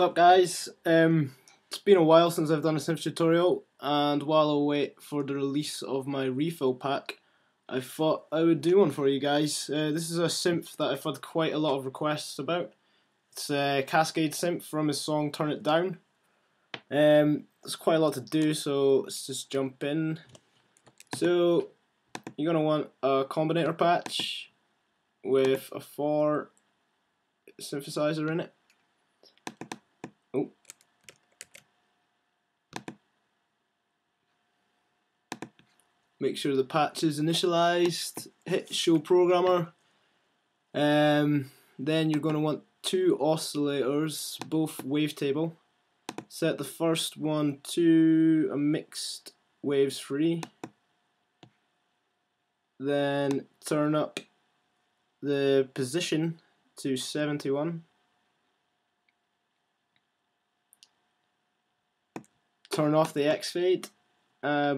up, guys? It's been a while since I've done a synth tutorial, and while I wait for the release of my refill pack, I thought I would do one for you guys. This is a synth that I've had quite a lot of requests about. It's a Kaskade synth from his song Turn It Down. There's quite a lot to do, so let's just jump in. So you're going to want a combinator patch with a 4 synthesizer in it. Make sure the patch is initialized, hit show programmer. Then you're going to want 2 oscillators, both wavetable. Set the first one to a mixed waves free. Then turn up the position to 71. Turn off the X fade.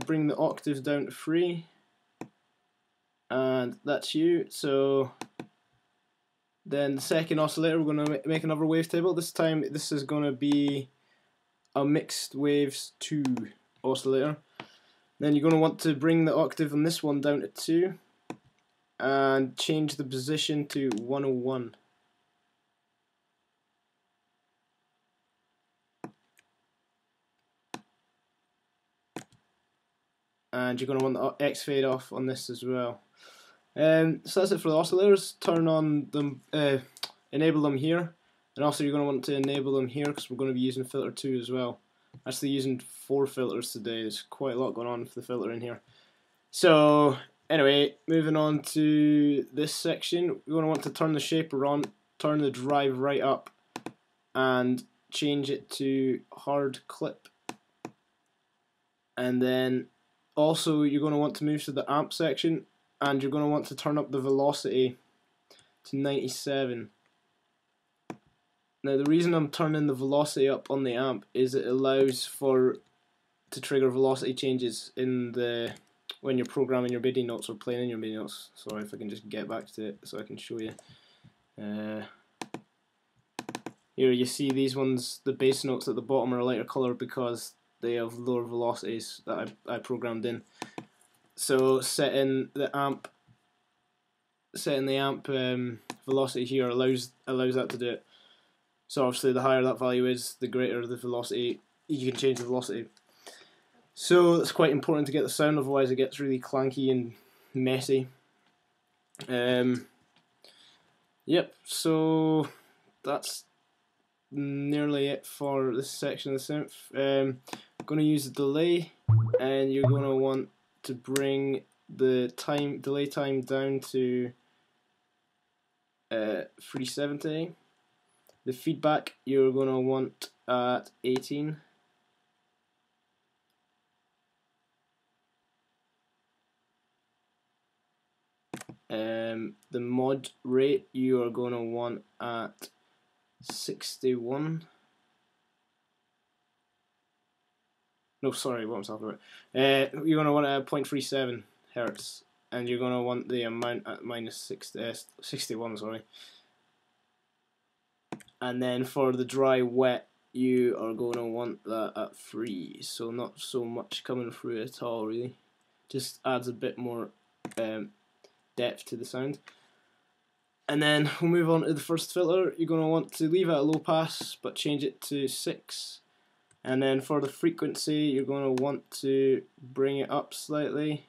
Bring the octaves down to 3, and that's you. So then the second oscillator, we're going to make another wavetable. This time this is going to be a mixed waves 2 oscillator. Then you're going to want to bring the octave on this one down to 2 and change the position to 101. And you're going to want the X fade off on this as well. So that's it for the oscillators. Turn on them, enable them here, and also you're going to want to enable them here because we're going to be using filter 2 as well. Actually using 4 filters today. There's quite a lot going on for the filter in here. So anyway, moving on to this section, we're going to want to turn the shaper on, turn the drive right up, and change it to hard clip. And then also, you're going to want to move to the amp section, and you're going to want to turn up the velocity to 97. Now, the reason I'm turning the velocity up on the amp is it allows to trigger velocity changes in when you're programming your MIDI notes or playing in your MIDI notes. Sorry, if I can just get back to it so I can show you. Here you see these ones, the bass notes at the bottom are a lighter colour because they have lower velocities that I programmed in. So setting the amp velocity here allows that to do it. So obviously the higher that value is, the greater the velocity. You can change the velocity. So it's quite important to get the sound, otherwise it gets really clanky and messy. Yep. So that's nearly it for this section of the synth. Going to use the delay, and you're going to want to bring the delay time down to 370. The feedback you're going to want at 18. The mod rate you are going to want at 61. No, sorry, what I'm talking about. You're going to want it at 0.37 Hertz, and you're going to want the amount at -61, sorry. And then for the dry wet, you are going to want that at 3, so not so much coming through at all, really. Just adds a bit more depth to the sound. And then we'll move on to the first filter. You're going to want to leave it at low pass, but change it to 6. And then for the frequency, you're going to want to bring it up slightly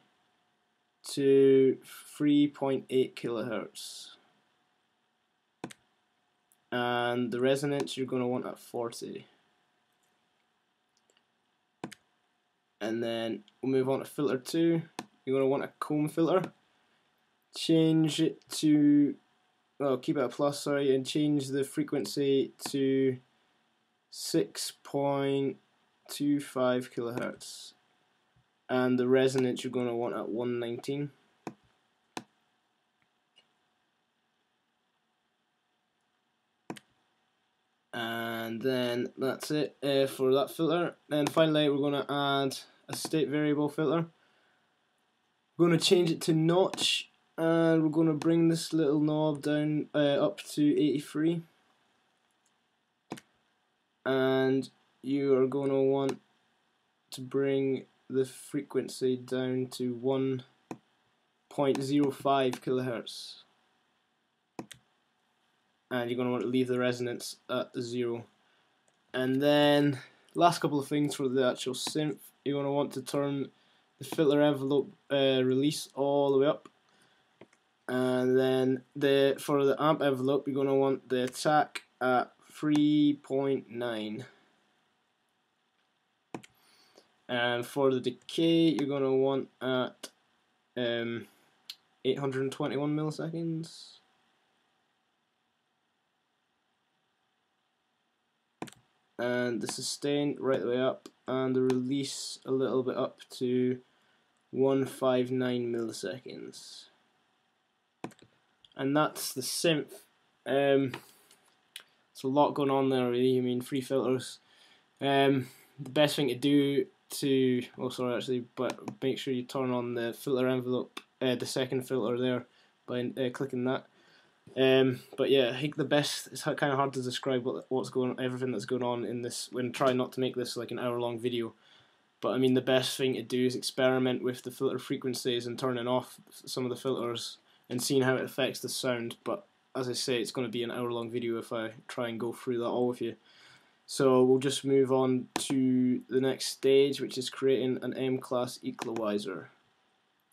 to 3.8 kilohertz. And the resonance you're going to want at 40. And then we'll move on to filter 2. You're going to want a comb filter. Change it to, well, keep it at plus, sorry, and change the frequency to 6.25 kilohertz, and the resonance you're going to want at 119. And then that's it for that filter. And finally, we're going to add a state variable filter. We're going to change it to notch, and we're going to bring this little knob down up to 83. and you are going to want to bring the frequency down to 1.05 kilohertz, and you're going to want to leave the resonance at 0. And then last couple of things for the actual synth, you're going to want to turn the filter envelope release all the way up, and then for the amp envelope you're going to want the attack at 3.9, and for the decay you're going to want at 821 milliseconds. And the sustain right the way up, and the release a little bit up to 159 milliseconds. And that's the synth. There's a lot going on there, really. I mean, free filters. The best thing to do but make sure you turn on the filter envelope, the second filter there, by clicking that. But yeah, I think the best, it's kind of hard to describe what's going on, everything that's going on in this, when trying not to make this like an hour-long video. But I mean, the best thing to do is experiment with the filter frequencies and turning off some of the filters and seeing how it affects the sound. But as I say, it's going to be an hour-long video if I try and go through that all with you. So we'll just move on to the next stage, which is creating an M-class equalizer.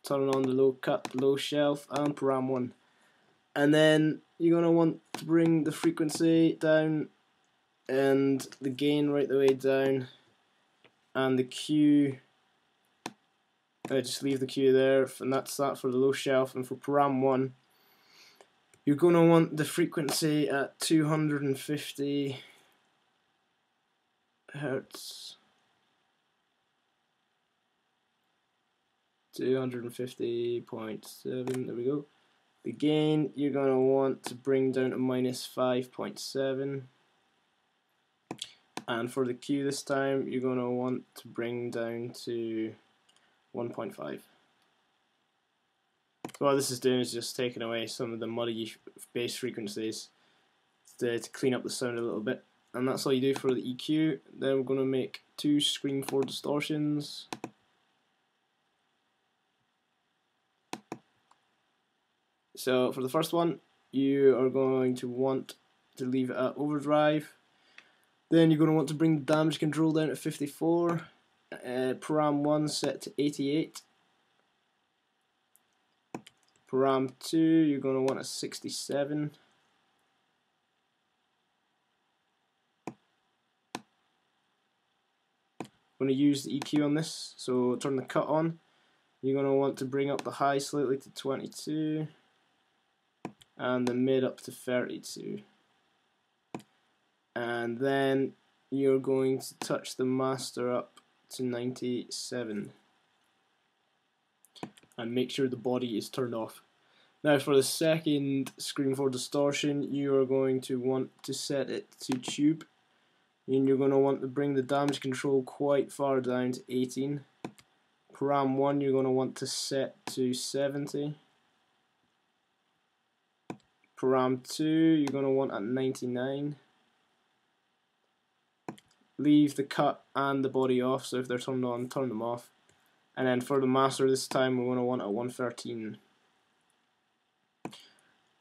Turn on the low cut, low shelf, and param 1. And then you're going to want to bring the frequency down and the gain right the way down, and the Q, just leave the Q there, and that's that for the low shelf. And for param 1, you're going to want the frequency at 250 hertz, 250.7, there we go. The gain you're going to want to bring down to -5.7, and for the Q this time you're going to want to bring down to 1.5. What this is doing is just taking away some of the muddy bass frequencies to clean up the sound a little bit, and that's all you do for the EQ. Then we're going to make 2 screen 4 distortions. So for the first one, you are going to want to leave it at overdrive. Then you're going to want to bring the damage control down to 54. Param 1 set to 88. Param 2, you're going to want a 67. I'm going to use the EQ on this, so turn the cut on. You're going to want to bring up the high slightly to 22. And the mid up to 32, and then you're going to touch the master up to 97 and make sure the body is turned off. Now for the second screen 4 distortion, you are going to want to set it to tube, and you're going to want to bring the damage control quite far down to 18. Param 1 you're going to want to set to 70. Param 2 you're going to want at 99. Leave the cut and the body off, so if they're turned on, turn them off. And then for the master this time we're going to want at 113.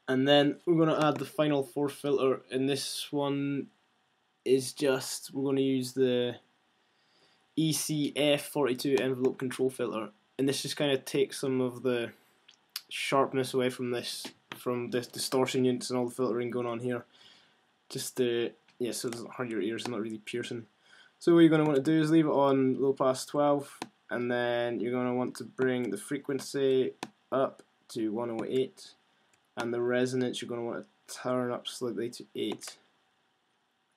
And then we're going to add the final 4th filter, and this one is just, we're going to use the ECF42 envelope control filter, and this just kind of takes some of the sharpness away from this distortion units and all the filtering going on here, just so it doesn't hurt your ears and not really piercing. So what you're going to want to do is leave it on low pass 12, and then you're going to want to bring the frequency up to 108, and the resonance you're going to want to turn up slightly to 8.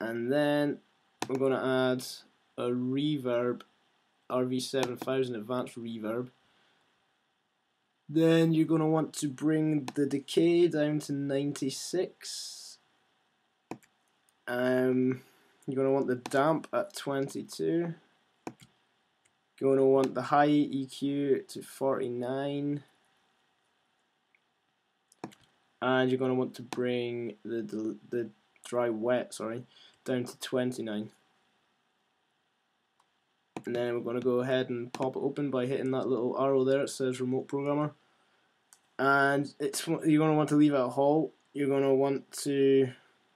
And then we're going to add a reverb, RV7000 advanced reverb. Then you're going to want to bring the decay down to 96. You're going to want the damp at 22. You're going to want the high EQ to 49. And you're going to want to bring the dry wet, down to 29. and then we're going to go ahead and pop it open by hitting that little arrow there. It says Remote Programmer, and you're going to want to leave it at Hall. You're going to want to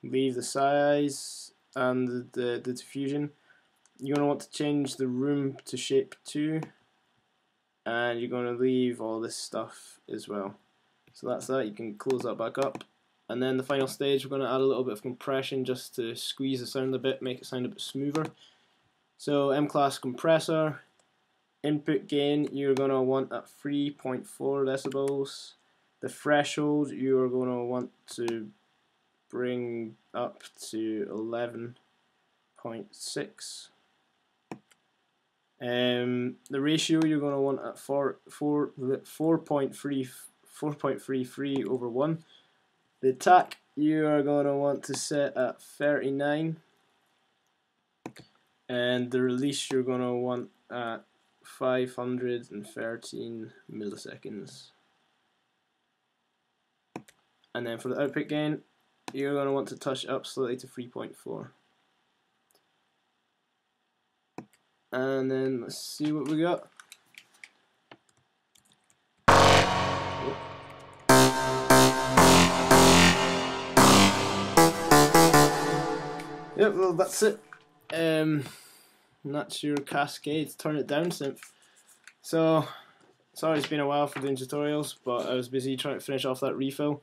leave the size and the diffusion. You're going to want to change the room to shape 2, and you're going to leave all this stuff as well. So that's that. You can close that back up, and then the final stage, we're going to add a little bit of compression just to squeeze the sound a bit, make it sound a bit smoother. So M-class compressor, input gain you're going to want at 3.4 decibels. The threshold you're going to want to bring up to 11.6. The ratio you're going to want at 4.33 over 1. The attack you are going to want to set at 39, and the release you're going to want at 513 milliseconds. And then for the output gain, you're going to want to touch it up slightly to 3.4. And then let's see what we got. Yep, well that's it. And that's your Kaskade Turn It Down synth. So, sorry it's been a while for doing tutorials, but I was busy trying to finish off that refill.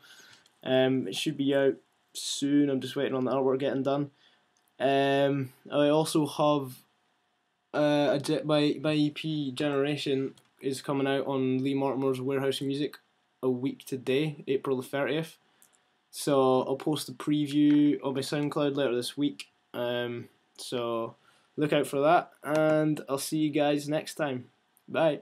It should be out soon. I'm just waiting on the artwork getting done. I also have my EP Generation is coming out on Lee Mortimer's Warehouse Music a week today, April the 30th. So I'll post a preview on my SoundCloud later this week. So look out for that, and I'll see you guys next time. Bye.